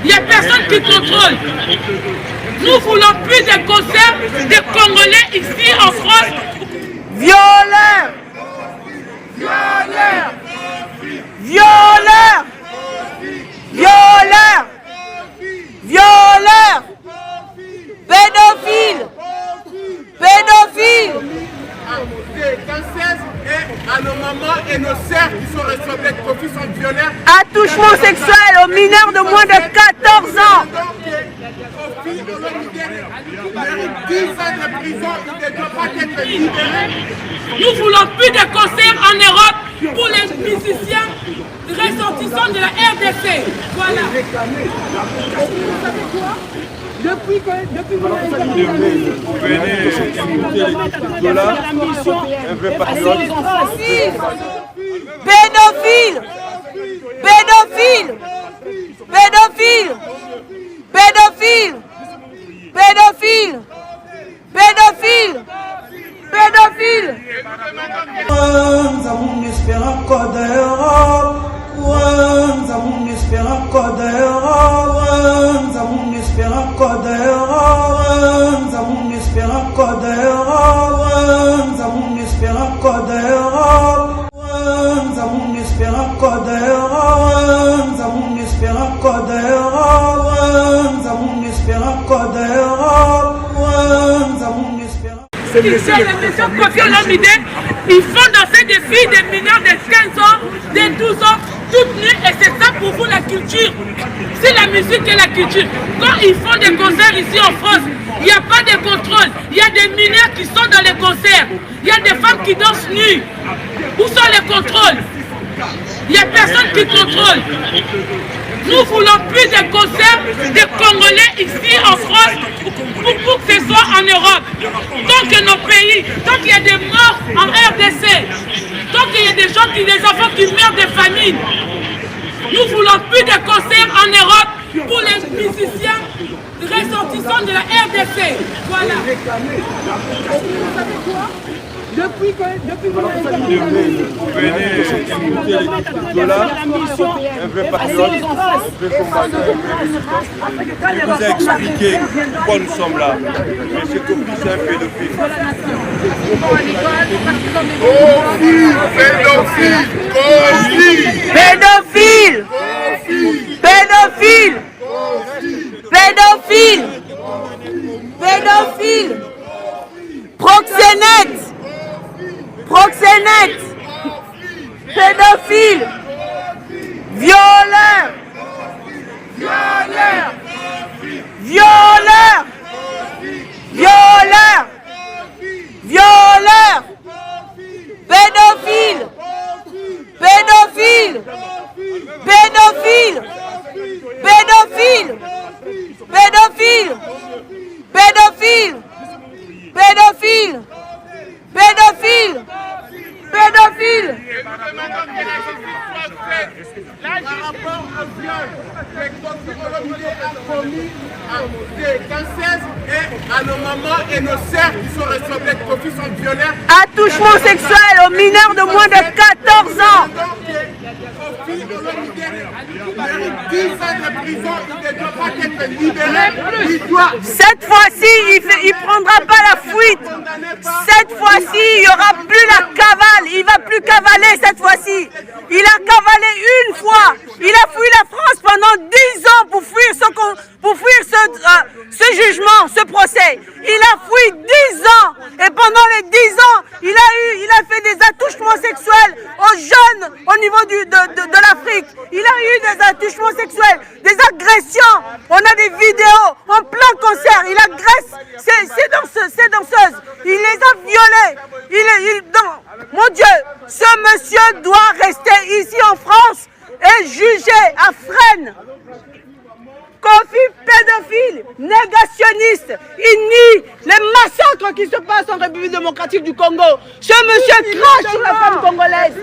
Il n'y a personne qui contrôle. Nous voulons plus de concerts des Congolais ici en France. Violeurs! Violeurs! Violeurs! Violeurs! Violeurs! Pédophiles! Pédophiles! À nos mamans et nos sœurs qui sont responsables de profils sont violeurs. Attouchement sexuel aux mineurs de moins de 14 ans. Nous voulons plus de concerts en Europe pour les musiciens ressortissants de la RDC. Voilà. Depuis que vous avez pédophile! Pédophile! Pédophile! Pédophile! Pédophile! Pédophile! Pédophile! Ils font danser des filles, des mineurs de 15 ans, de 12 ans, toutes nues, et c'est ça pour vous la culture. C'est la musique et la culture. Quand ils font des concerts ici en France, il n'y a pas de contrôle. Il y a des mineurs qui sont dans les concerts. Il y a des femmes qui dansent nues. Où sont les contrôles? Il n'y a personne qui contrôle. Nous voulons plus de concerts des Congolais ici en France pour que ce soit en Europe. Tant que nos pays, tant qu'il y a des morts en RDC, tant qu'il y a des gens des enfants qui meurent de famine, nous voulons plus de concerts en Europe pour les musiciens ressortissants de la RDC. Voilà. Depuis que vous avez il vous a expliqué pourquoi nous sommes là. Monsieur Kofi, c'est un pédophile. Pédophile! Pédophile! Pédophile! Pédophile! Proxénète! Proxénète! Pédophile! Violeur! Violeur! Violeur! Violeur! Violeur! Pédophile! Pédophile! Pédophile! Pédophile! Pédophile! Pédophile! Pédophile! Pédophile! Pédophile! Là, par rapport au viol, les Congolais ont commis des cancers et à nos mamans et nos sœurs qui sont responsables de profils sont violeurs. Attouchement sexuel aux mineurs de moins de 14 ans. Cette fois-ci, il prendra pas la fuite. Cette fois-ci, il n'y aura plus la cavale. Il va plus cavaler cette fois-ci. Il a cavalé une fois. Il a fui la France pendant 10 ans pour fuir ce jugement, ce procès. Il a fui 10 ans. Et pendant les 10 ans, il a fait des attouchements sexuels aux jeunes au niveau de l'Afrique. Il a eu des attouchements sexuels, des agressions. On a des vidéos en plein concert. Il agresse ces danseuses. Il les a violées. Mon Dieu, ce monsieur doit rester ici en France et juger à Fresnes. Kofi, pédophile, négationniste, il nie les massacres qui se passent en République démocratique du Congo. Ce monsieur crache sur la femme congolaise.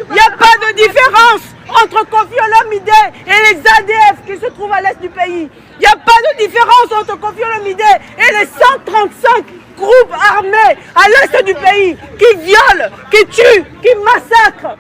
Il n'y a pas de différence entre Kofi Olomide et les ADF qui se trouvent à l'est du pays. Il n'y a pas de différence entre Kofi Olomide et les 135 groupes armés à l'est du pays qui violent, qui tuent, qui massacrent.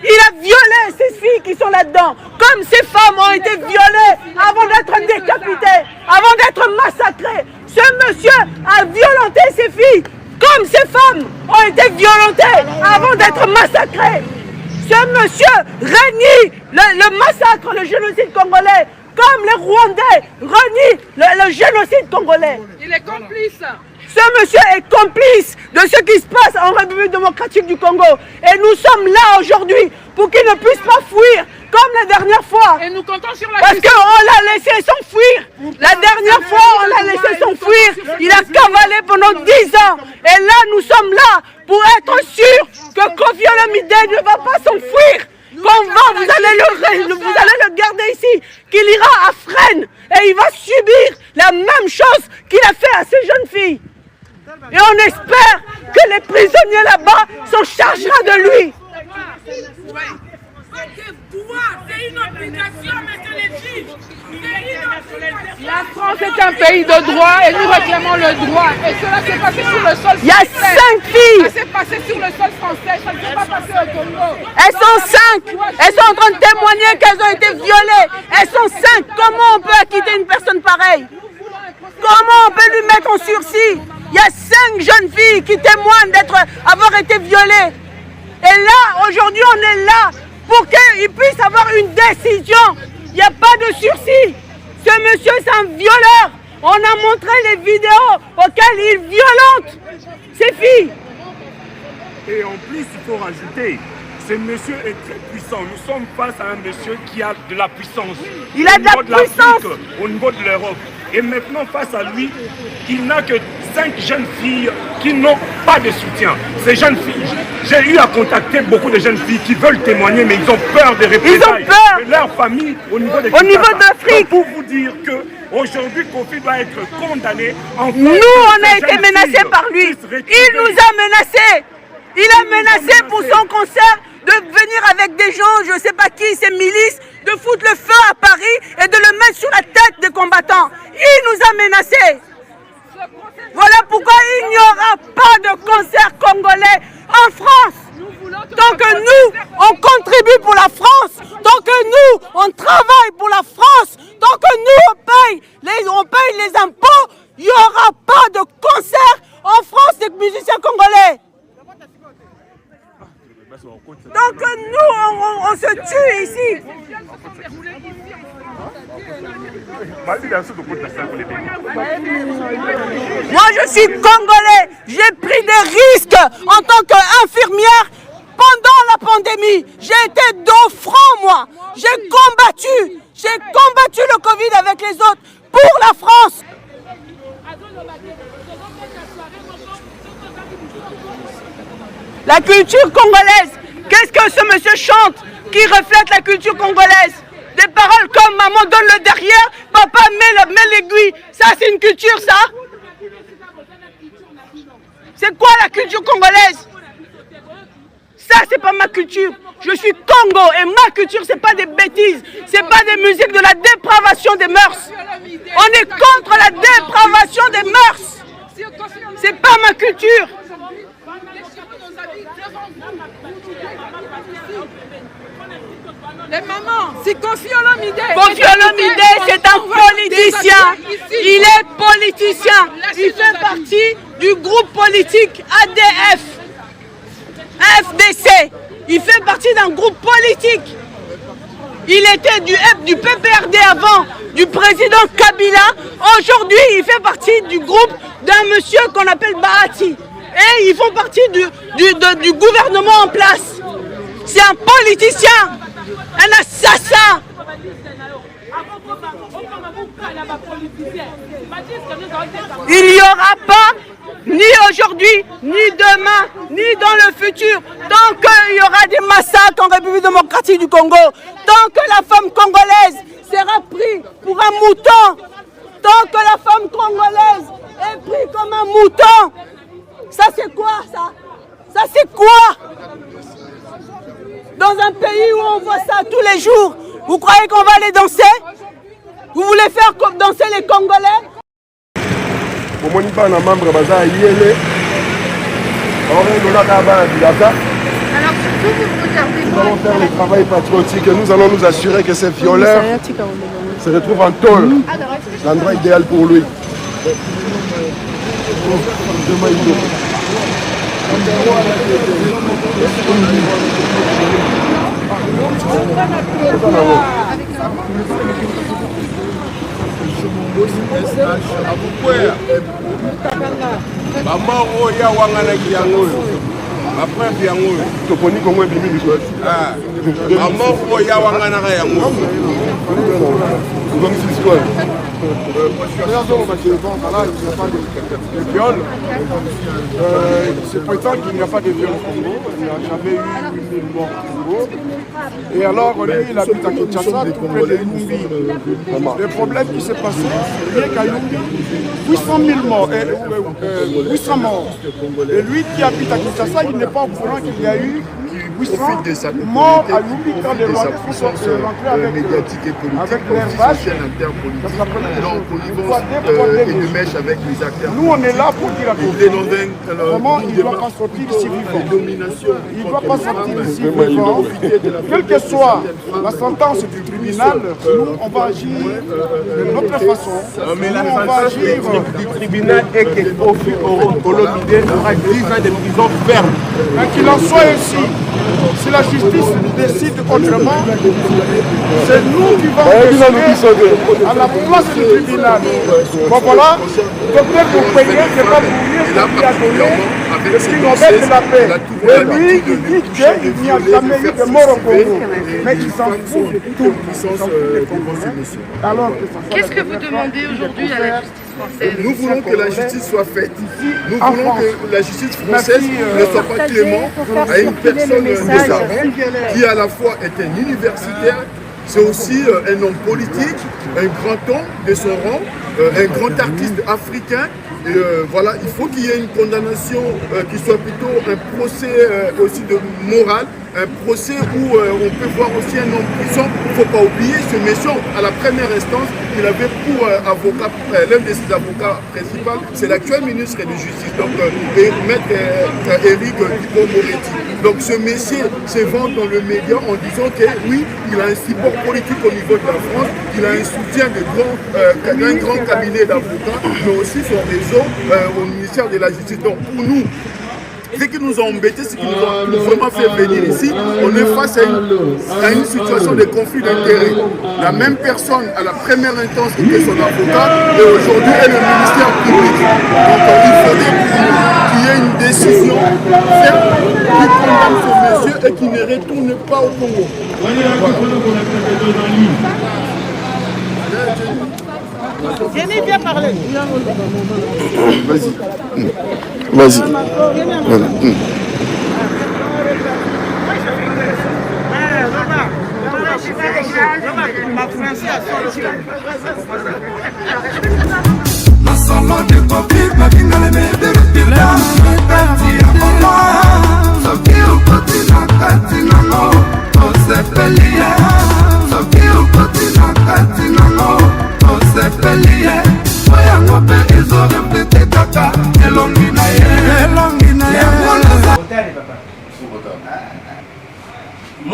Il a violé ces filles qui sont là-dedans, comme ces femmes été violés avant d'être décapités, avant d'être massacrés. Ce monsieur a violenté ses filles, comme ces femmes ont été violentées avant d'être massacrées. Ce monsieur renie le massacre, le génocide congolais, comme les Rwandais renient le génocide congolais. Il est complice. Ce monsieur est complice de ce qui se passe en République démocratique du Congo. Et nous sommes là aujourd'hui pour qu'il ne puisse pas fuir comme la dernière fois. Et nous comptons sur la Parce qu'on l'a laissé s'enfuir. La dernière fois, on l'a laissé s'enfuir. Il a cavalé pendant 10 ans. Et là, nous sommes là pour être sûrs que Kofi Olomide ne va pas s'enfuir. Vous allez le garder ici, qu'il ira à Fresnes et il va subir la même chose qu'il a fait à ces jeunes filles. Et on espère que les prisonniers là-bas s'en chargera de lui. C'est une obligation, monsieur les juges. La France est un pays de droit et nous réclamons le droit. Et cela s'est passé sur le sol français. Il y a 5 filles. Ça s'est passé sur le sol français, ça ne s'est pas passé au Congo. Elles sont 5. Elles sont en train de témoigner qu'elles ont été violées. Elles sont 5. Comment on peut acquitter une personne pareille? Comment on peut lui mettre en sursis? Il y a 5 jeunes filles qui témoignent d'avoir été violées. Et là, aujourd'hui, on est là pour qu'il puisse avoir une décision. Il n'y a pas de sursis. Ce monsieur, c'est un violeur. On a montré les vidéos auxquelles il violente ses filles. Et en plus, il faut rajouter, ce monsieur est très puissant. Nous sommes face à un monsieur qui a de la puissance. Il a de la puissance. Au niveau de l'Europe. Et maintenant, face à lui, il n'a que 5 jeunes filles qui n'ont pas de soutien. Ces jeunes filles, j'ai eu à contacter beaucoup de jeunes filles qui veulent témoigner, mais ils ont peur des représailles. Ils ont peur de leur famille au niveau de l'Afrique. Pour vous dire que aujourd'hui, Kofi doit être condamné. Nous, on a été menacés par lui. Il nous a menacés. Il a menacé pour son concert de venir avec des gens, je ne sais pas qui, ces milices, de foutre le feu à Paris et de le mettre sur la tête des combattants. Il nous a menacés. Voilà pourquoi il n'y aura pas de concert congolais en France. Tant que nous, on contribue pour la France, tant que nous, on travaille pour la France, tant que nous, on paye les impôts, il n'y aura pas de concert en France des musiciens congolais. Donc nous, on se tue ici. Moi, je suis congolais. J'ai pris des risques en tant qu'infirmière pendant la pandémie. J'ai été dos franc, moi. J'ai combattu le Covid avec les autres pour la France. La culture congolaise, qu'est-ce que ce monsieur chante qui reflète la culture congolaise? Des paroles comme maman donne le derrière, papa met l'aiguille. Ça, c'est une culture, ça? C'est quoi la culture congolaise? Ça, c'est pas ma culture. Je suis Congo et ma culture, c'est pas des bêtises. C'est pas des musiques de la dépravation des mœurs. On est contre la dépravation des mœurs. C'est pas ma culture. Les mamans, c'est Kofi Olomide. Kofi Olomide, c'est un politicien. Il est politicien. Il fait partie du groupe politique ADF, FDC. Il fait partie d'un groupe politique. Il était du PPRD avant, du président Kabila. Aujourd'hui, il fait partie du groupe d'un monsieur qu'on appelle Bahati. Et ils font partie du gouvernement en place. C'est un politicien, un assassin. Il n'y aura pas, ni aujourd'hui, ni demain, ni dans le futur, tant qu'il y aura des massacres en République démocratique du Congo, tant que la femme congolaise sera prise pour un mouton, tant que la femme congolaise est prise comme un mouton. Ça c'est quoi ça? Ça c'est quoi? Dans un pays où on voit ça tous les jours, vous croyez qu'on va aller danser? Vous voulez faire comme danser les Congolais? Alors, Nous allons faire le travail patriotique et nous allons nous assurer que ces violeurs se retrouvent en tôle. L'endroit idéal pour lui. Bamoro ya wanganaki yango après yango toponi kongo ebimi liko bamoro ya wanganaka yango se prétend qu'il n'y a pas de viol au Congo, il n'y a jamais eu 1000 morts au Congo. Et alors, lui, il habite à Kinshasa, tout près de Lumbi. Le problème qui s'est passé, rien qu'à Lumbi, 800 000 morts, 800 morts. Et lui qui habite à Kinshasa, il n'est pas au courant qu'il y a eu 800 morts à Lumbi quand les Rwandais sont rentrés avec l'air vache. Nous, on est là pour dire à tout vraiment, il ne doit pas sortir ici vivant. Il ne doit pas sortir ici vivant. Quelle que soit la sentence du tribunal, nous, on va agir de notre façon. Mais la sentence du tribunal est que Kofi Olomide aura 10 ans de prison ferme. Qu'il en soit ainsi. Si la justice décide autrement, c'est nous qui vont décider à la place du tribunal. Bon voilà, docteur Boupégué, c'est pas pour lui qui a donné le prix Nobel de la paix. Et lui, il dit qu'il n'y a jamais eu de mort au Congo. Mais il s'en fout de tout. Qu'est-ce que vous demandez aujourd'hui à la justice française? Nous voulons que la justice soit faite. Nous voulons que la justice française ne soit pas clémente à une personne qui à la fois est un universitaire, c'est aussi un homme politique, un grand homme de son rang, un grand artiste africain. Et voilà, il faut qu'il y ait une condamnation qui soit plutôt un procès aussi de morale, un procès où on peut voir aussi un homme puissant. Il ne faut pas oublier ce monsieur, à la première instance, il avait pour avocat, l'un de ses avocats principaux, c'est l'actuel ministre de Justice, donc maître Éric Dupond-Moretti. Donc ce monsieur se vend dans le média en disant que oui, il a un support politique au niveau de la France, il a un soutien d'un grand cabinet d'avocats, mais aussi son réseau au ministère de la Justice. Donc pour nous, ce qui nous a embêtés, ce qui nous a vraiment fait venir ici, on est face à une situation de conflit d'intérêts. La même personne à la première instance était son avocat et aujourd'hui est le ministère public. Donc il faudrait qu'il y ait une décision ferme qui condamne ce monsieur et qui ne retourne pas au Congo. Jenny, viens parler. Vas-y. Vas-y.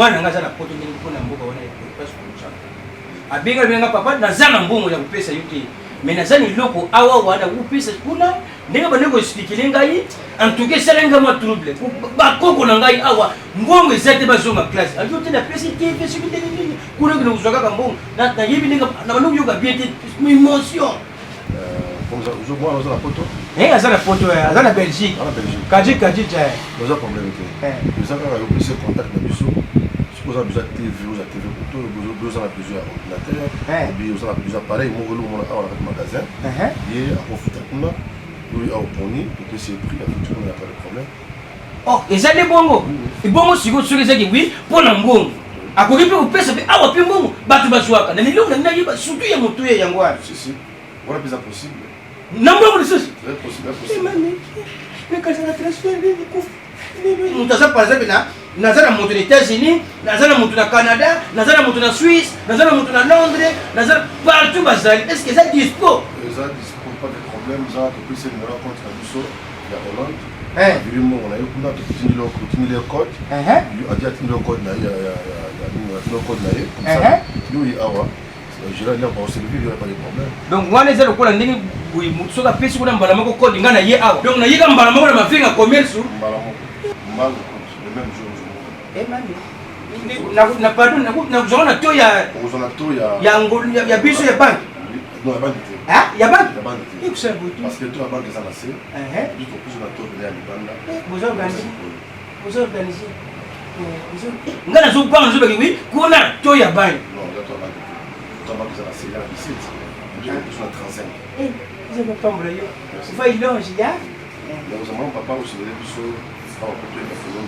mwana nga za na poto ndenge mpona mboka wana epesa kolusa abenga benga papa naza na mbongo ya kopesa yo te mais naza na eloko awa wana kopesa kuna ndenge bandeko expliquele ngai en tout cas esalenga mwa trouble bakoko na ngai awa mbongo eza te bazonga classe ayo te napesi te pesi ndenge nini kuna kina kozwa kaka mbongo nayebi ndenge na bandeko yoka bien te émotion Moi, on a la photo. Aza na poto, aza na Belgique. Kaji tja. Nous avons problème. Nous avons plus contact de bisous. Nous avons besoin de TV, nous avons besoin de plusieurs ordinateurs. Nous avons plusieurs appareils. Nous avons un magasin. Et à profiter de nous, nous avons pris, tout est pris, il n'y a pas de problème. Oh, et ça les bongo. Et bongo, si vous savez que oui, pour l'ambon. A quoi peut vous pèse, ah, ouais, puis bongo, batu basouaka. N'a ni l'homme, n'a ni pas, surtout il y a mon toué, yangwa. Si. Voilà, plus impossible. Non, non, c'est possible. Mais quand ça va transférer, nous avons par exemple là, nous avons monté aux États-Unis, nous avons monté au Canada, nous avons monté en Suisse, nous avons monté à Londres, nous avons partout basal. Est-ce que ça dispo? Ça dispo, pas de problème. Ça, depuis c'est une rencontre à Bissau, il y a Hollande. Vraiment, on a eu le code. Il a dit le code, nous, je l'ai dit, il n'y a pas de problème. Donc, moi, les gens qui ont dit que je suis un peu de code, donc, il y a un peu de commerce. Non, la banque était. Ah, il y a banque. Parce que toute la banque est en assez. Du coup, plus on a taux de l'air vous organisez. Vous organisez. Vous avez un banque, vous avez oui, qu'on a taux de banque. Non, la banque est en assez. Il y a 17. Du coup, plus on a 35. Vous avez un peu de vous voyez l'ange, il y a. Nous avons papa aussi de l'épisode. On va peut-être faire un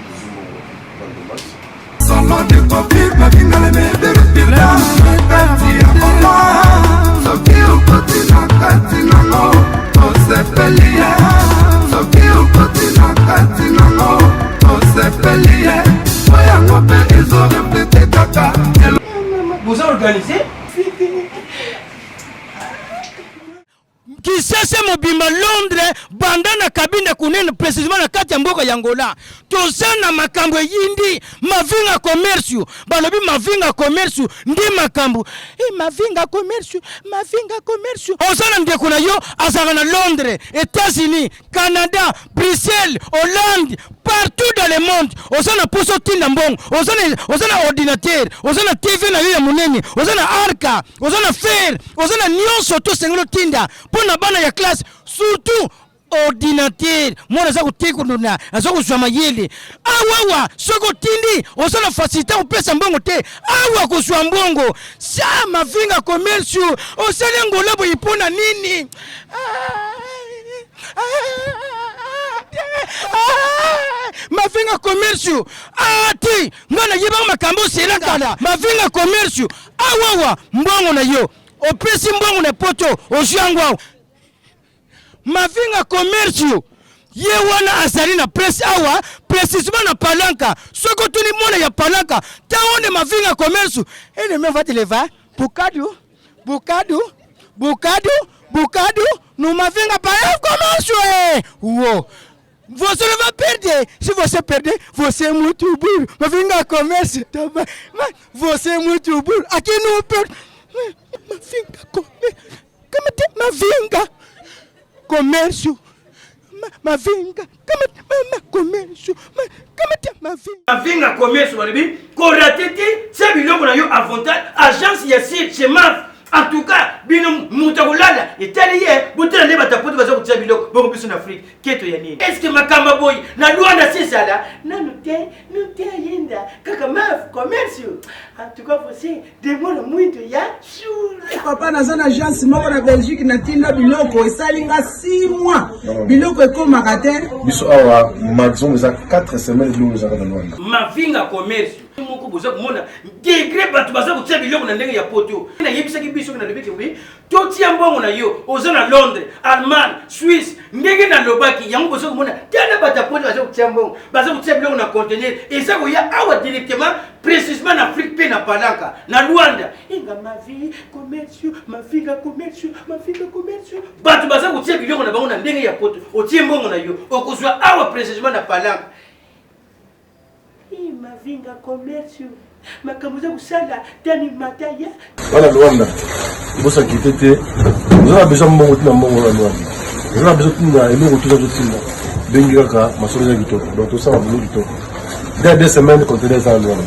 peu de masse. Seulement des copies, ma vie dans les mains de respirer. Soki ukoti na kati nango osepelie Soki ukoti na kati nango osepelie Oyango pe izo reflete kaka Vous organisez Kisese mobimba Londres banda na kabine kunene précisément na kati ya mboka ya Angola tozana makambo yindi mavinga commerce balobi mavinga commerce ndi makambo mavinga commerce ozana ndeko na yo azaka na Londres, États-Unis, Canada, Bruxelles, Hollande, partout dans le monde ozana poso tinda mbongo ozana ordinateur ozana TV na yo ya munene ozana arca ozana fer ozana nyonso to sengelo tinda pona bana ya classe surtout ordinateur mwana za kutikunduna aza kuzwa mayele awawa soko tindi osala facilité upesa mbongo te awa kuzwa mbongo sa mavinga commerce osali ngolabo ipona nini mavinga commerce ati ngana yeba makambo selakala mavinga commerce awawa mbongo na yo opesi mbongo na poto ozwangwa mavinga commerce ye wana azali na presse awa précisément na palanka soko tuni mona ya palanka taone mavinga commerce ele me va te levar bukadu no mavinga para commerce wo você não vai perder. Se você perder, você é muito burro. Mavinga commerce também. Mas você é muito burro. Aqui não perde. Mavinga commerce. Como tem mavinga comércio? Mavinga. Comércio. Como tem mavinga? Mavinga commerce, walibi. Koratiti, c'est biloko na yo avantage. Agence Yassir, chez MAF. En tout cas, bino mutakulala italiye butela leba taputi baza kutia biloko bongo biso na Afrique keto ya nini. Est-ce que makamba boy na Luanda sisala na nute yenda kaka MAF commercio. En tout cas você demora muito ya shule. Papa na zona agence moko na Belgique na tinda biloko esalinga 6 mois. Biloko ekoma te. Biso awa maximum za 4 semaines biloko za na Luanda. Mavinga commercio. Moko boza kumona degré batu baza kutia biloko na ndenge ya poto. Na yebisa biso na lebeke oui to tia mbongo na yo oza na Londres, Allemagne, Suisse ndenge na lobaki yango bozo kumona tana bata poto baza kutia mbongo baza kutia biloko na conteneur eza ko ya awa directement précisément na Afrique pe na palanka na Luanda inga mavinga commerce batu baza kutia biloko na bango na ndenge ya poto otie mbongo na yo okozwa awa précisément na palanka mavinga commerce makamuza kusala tani mataya wala Luanda ibosa kitete nzala besoin mbongo tina mbongo na Luanda nzala besoin tina eloko tuza tutina bengi kaka masolo ya kitoko donc to ça va venir kitoko dès 2 semaines contenez ça Luanda